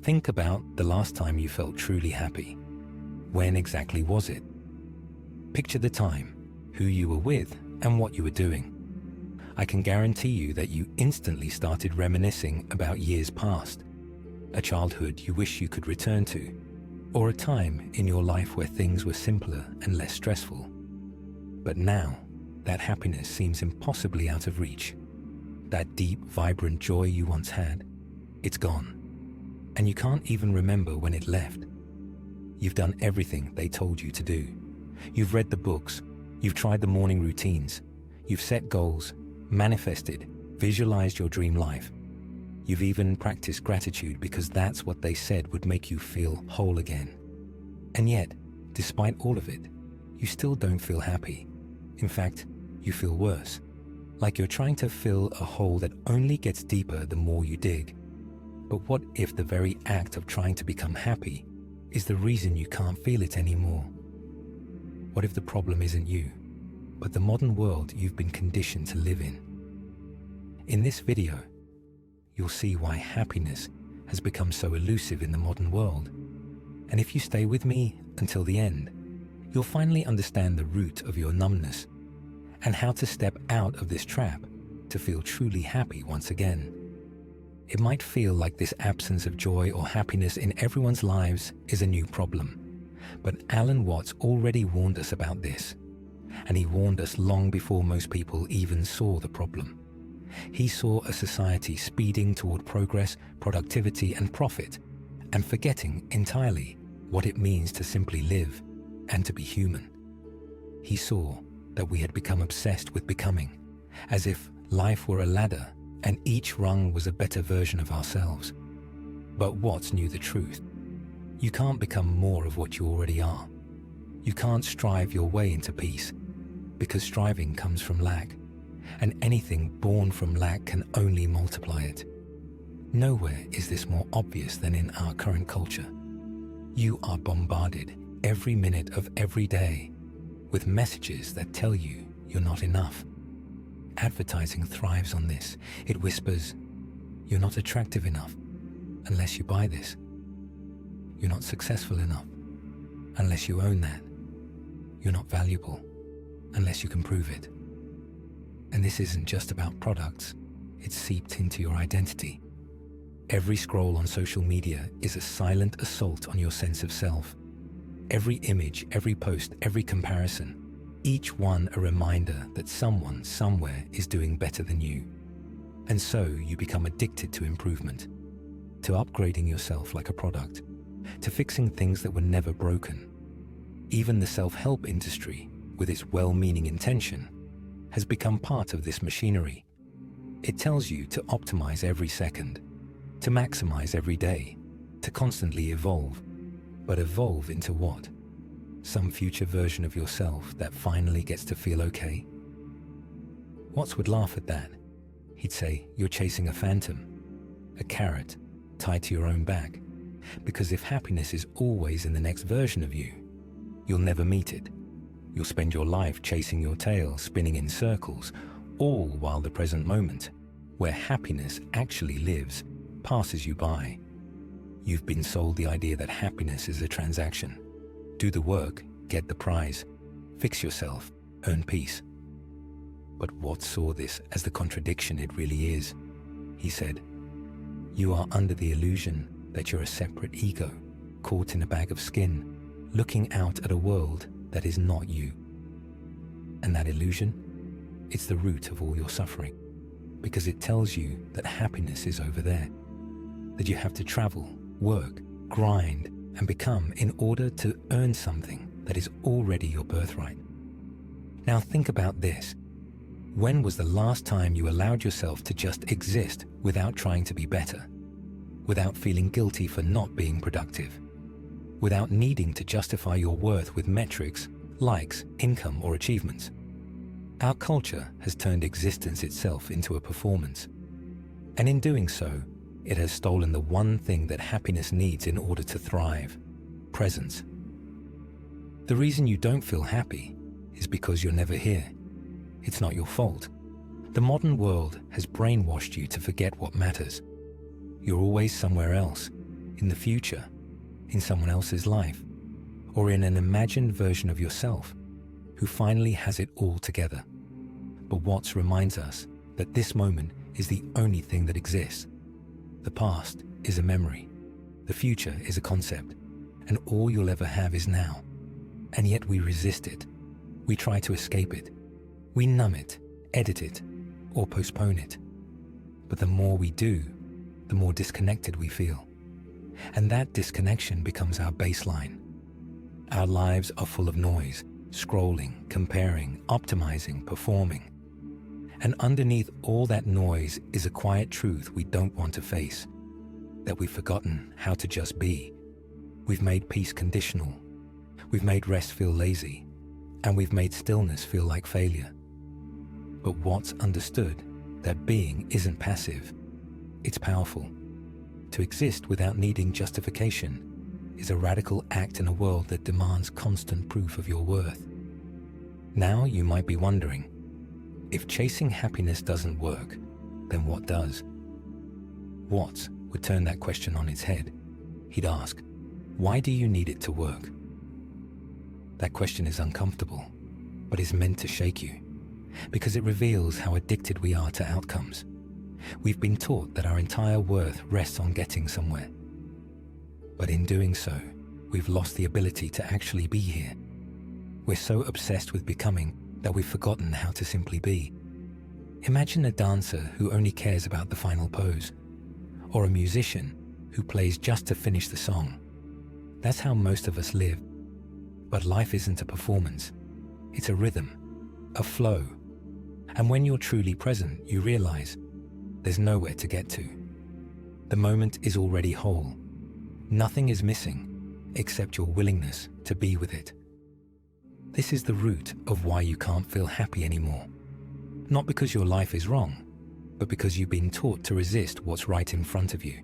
Think about the last time you felt truly happy. When exactly was it? Picture the time, who you were with, and what you were doing. I can guarantee you that you instantly started reminiscing about years past, a childhood you wish you could return to, or a time in your life where things were simpler and less stressful. But now, that happiness seems impossibly out of reach. That deep, vibrant joy you once had, it's gone. And you can't even remember when it left. You've done everything they told you to do. You've read the books, you've tried the morning routines, you've set goals, manifested, visualized your dream life. You've even practiced gratitude because that's what they said would make you feel whole again. And yet, despite all of it, you still don't feel happy. In fact, you feel worse, like you're trying to fill a hole that only gets deeper the more you dig. But what if the very act of trying to become happy is the reason you can't feel it anymore? What if the problem isn't you, but the modern world you've been conditioned to live in? In this video, you'll see why happiness has become so elusive in the modern world. And if you stay with me until the end, you'll finally understand the root of your numbness and how to step out of this trap to feel truly happy once again. It might feel like this absence of joy or happiness in everyone's lives is a new problem, but Alan Watts already warned us about this, and he warned us long before most people even saw the problem. He saw a society speeding toward progress, productivity, and profit, and forgetting entirely what it means to simply live and to be human. He saw that we had become obsessed with becoming, as if life were a ladder and each rung was a better version of ourselves. But Watts knew the truth. You can't become more of what you already are. You can't strive your way into peace, because striving comes from lack, and anything born from lack can only multiply it. Nowhere is this more obvious than in our current culture. You are bombarded every minute of every day with messages that tell you you're not enough. Advertising thrives on this. It whispers, you're not attractive enough unless you buy this. You're not successful enough unless you own that. You're not valuable unless you can prove it. And this isn't just about products. It's seeped into your identity. Every scroll on social media is a silent assault on your sense of self. Every image, every post, every comparison, each one a reminder that someone somewhere is doing better than you. And so you become addicted to improvement, to upgrading yourself like a product, to fixing things that were never broken. Even the self-help industry, with its well-meaning intention, has become part of this machinery. It tells you to optimize every second, to maximize every day, to constantly evolve. But evolve into what? Some future version of yourself that finally gets to feel okay? Watts would laugh at that. He'd say, you're chasing a phantom, a carrot tied to your own back. Because if happiness is always in the next version of you, you'll never meet it. You'll spend your life chasing your tail, spinning in circles, all while the present moment, where happiness actually lives, passes you by. You've been sold the idea that happiness is a transaction. Do the work, get the prize, fix yourself, earn peace. But Watts saw this as the contradiction it really is. He said, you are under the illusion that you're a separate ego, caught in a bag of skin, looking out at a world that is not you. And that illusion, it's the root of all your suffering, because it tells you that happiness is over there, that you have to travel, work, grind, and become in order to earn something that is already your birthright. Now think about this. When was the last time you allowed yourself to just exist without trying to be better? Without feeling guilty for not being productive? Without needing to justify your worth with metrics, likes, income, or achievements? Our culture has turned existence itself into a performance. And in doing so, it has stolen the one thing that happiness needs in order to thrive: presence. The reason you don't feel happy is because you're never here. It's not your fault. The modern world has brainwashed you to forget what matters. You're always somewhere else, in the future, in someone else's life, or in an imagined version of yourself who finally has it all together. But Watts reminds us that this moment is the only thing that exists. The past is a memory, the future is a concept, and all you'll ever have is now. And yet we resist it. We try to escape it. We numb it, edit it, or postpone it. But the more we do, the more disconnected we feel. And that disconnection becomes our baseline. Our lives are full of noise, scrolling, comparing, optimizing, performing. And underneath all that noise is a quiet truth we don't want to face, that we've forgotten how to just be. We've made peace conditional. We've made rest feel lazy, and we've made stillness feel like failure. But Watts understood that being isn't passive, it's powerful. To exist without needing justification is a radical act in a world that demands constant proof of your worth. Now you might be wondering, if chasing happiness doesn't work, then what does? Watts would turn that question on its head. He'd ask, why do you need it to work? That question is uncomfortable, but is meant to shake you, because it reveals how addicted we are to outcomes. We've been taught that our entire worth rests on getting somewhere. But in doing so, we've lost the ability to actually be here. We're so obsessed with becoming that we've forgotten how to simply be. Imagine a dancer who only cares about the final pose, or a musician who plays just to finish the song. That's how most of us live. But life isn't a performance. It's a rhythm, a flow. And when you're truly present, you realize there's nowhere to get to. The moment is already whole. Nothing is missing except your willingness to be with it. This is the root of why you can't feel happy anymore. Not because your life is wrong, but because you've been taught to resist what's right in front of you,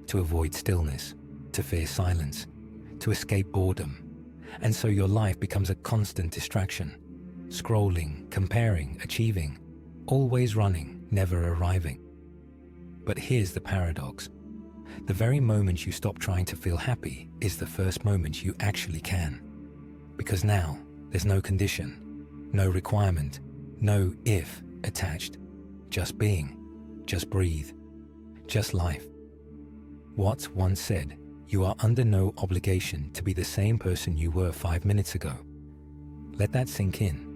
to avoid stillness, to fear silence, to escape boredom. And so your life becomes a constant distraction, scrolling, comparing, achieving, always running, never arriving. But here's the paradox. The very moment you stop trying to feel happy is the first moment you actually can. Because now there's no condition, no requirement, no if attached. Just being, just breathe, just life. Watts once said, you are under no obligation to be the same person you were 5 minutes ago. Let that sink in.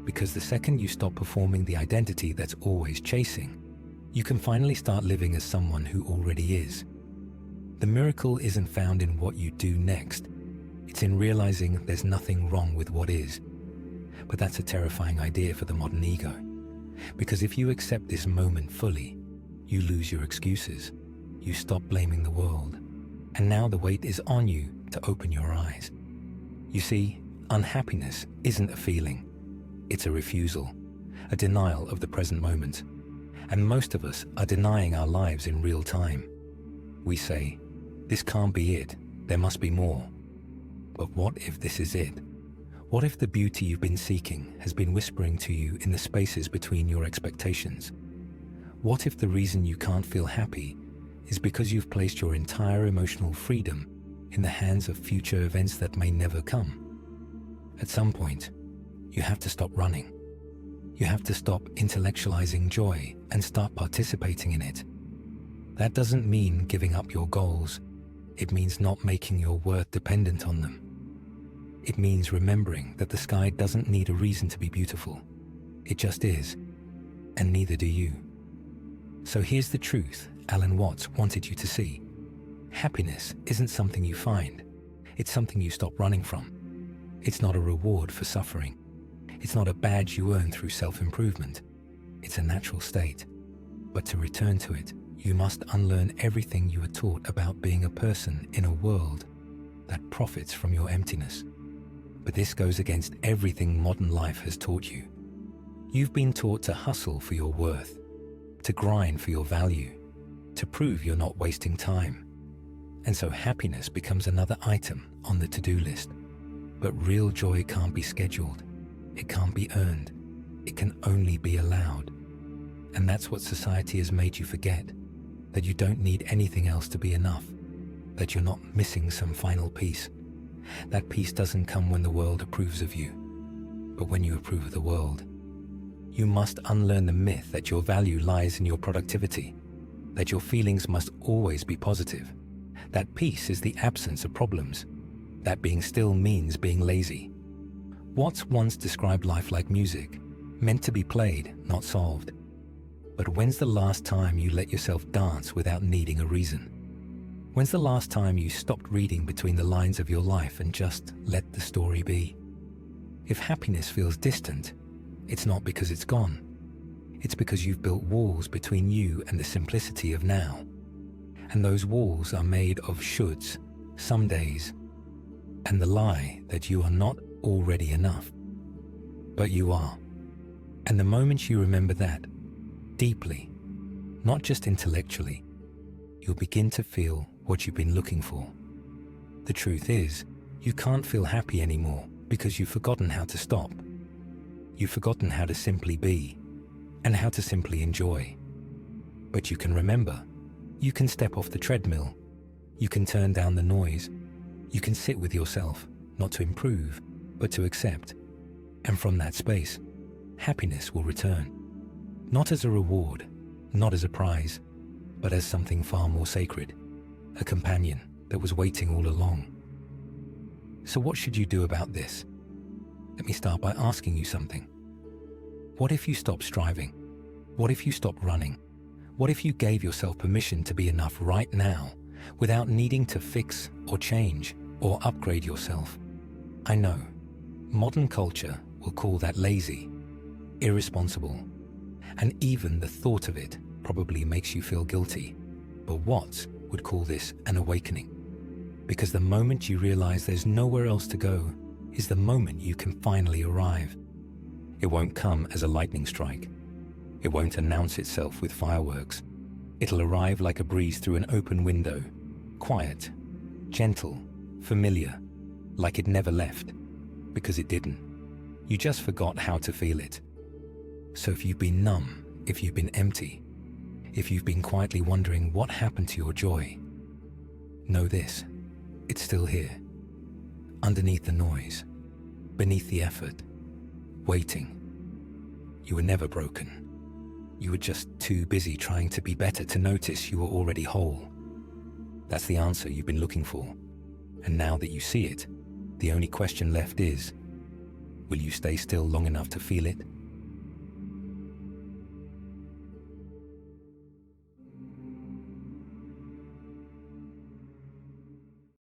Because the second you stop performing the identity that's always chasing, you can finally start living as someone who already is. The miracle isn't found in what you do next. It's in realizing there's nothing wrong with what is. But that's a terrifying idea for the modern ego. Because if you accept this moment fully, you lose your excuses. You stop blaming the world. And now the weight is on you to open your eyes. You see, unhappiness isn't a feeling. It's a refusal, a denial of the present moment. And most of us are denying our lives in real time. We say, this can't be it, there must be more. But what if this is it? What if the beauty you've been seeking has been whispering to you in the spaces between your expectations? What if the reason you can't feel happy is because you've placed your entire emotional freedom in the hands of future events that may never come? At some point, you have to stop running. You have to stop intellectualizing joy and start participating in it. That doesn't mean giving up your goals. It means not making your worth dependent on them. It means remembering that the sky doesn't need a reason to be beautiful. It just is, and neither do you. So here's the truth Alan Watts wanted you to see. Happiness isn't something you find. It's something you stop running from. It's not a reward for suffering. It's not a badge you earn through self-improvement. It's a natural state. But to return to it, you must unlearn everything you were taught about being a person in a world that profits from your emptiness. But this goes against everything modern life has taught you. You've been taught to hustle for your worth, to grind for your value, to prove you're not wasting time. And so happiness becomes another item on the to-do list. But real joy can't be scheduled. It can't be earned. It can only be allowed. And that's what society has made you forget, that you don't need anything else to be enough. that you're not missing some final piece. That piece doesn't come when the world approves of you, but when you approve of the world. You must unlearn the myth that your value lies in your productivity, that your feelings must always be positive, that peace is the absence of problems, that being still means being lazy. Watts once described life like music, meant to be played, not solved. But when's the last time you let yourself dance without needing a reason? When's the last time you stopped reading between the lines of your life and just let the story be? If happiness feels distant, it's not because it's gone. It's because you've built walls between you and the simplicity of now. And those walls are made of shoulds, some days, and the lie that you are not already enough. But you are. And the moment you remember that, deeply, not just intellectually, you'll begin to feel what you've been looking for. The truth is, you can't feel happy anymore because you've forgotten how to stop. You've forgotten how to simply be and how to simply enjoy. But you can remember. You can step off the treadmill. You can turn down the noise. You can sit with yourself, not to improve, but to accept. And from that space, happiness will return. Not as a reward, not as a prize, but as something far more sacred, a companion that was waiting all along. So what should you do about this? Let me start by asking you something. What if you stopped striving? What if you stopped running? What if you gave yourself permission to be enough right now without needing to fix or change or upgrade yourself? I know, modern culture will call that lazy, irresponsible, and even the thought of it probably makes you feel guilty. But Watts would call this an awakening. Because the moment you realize there's nowhere else to go is the moment you can finally arrive. It won't come as a lightning strike. It won't announce itself with fireworks. It'll arrive like a breeze through an open window, quiet, gentle, familiar, like it never left, because it didn't. You just forgot how to feel it. So if you've been numb, if you've been empty, if you've been quietly wondering what happened to your joy, know this, it's still here, underneath the noise, beneath the effort, waiting. You were never broken. You were just too busy trying to be better to notice you were already whole. That's the answer you've been looking for. And now that you see it, the only question left is, will you stay still long enough to feel it?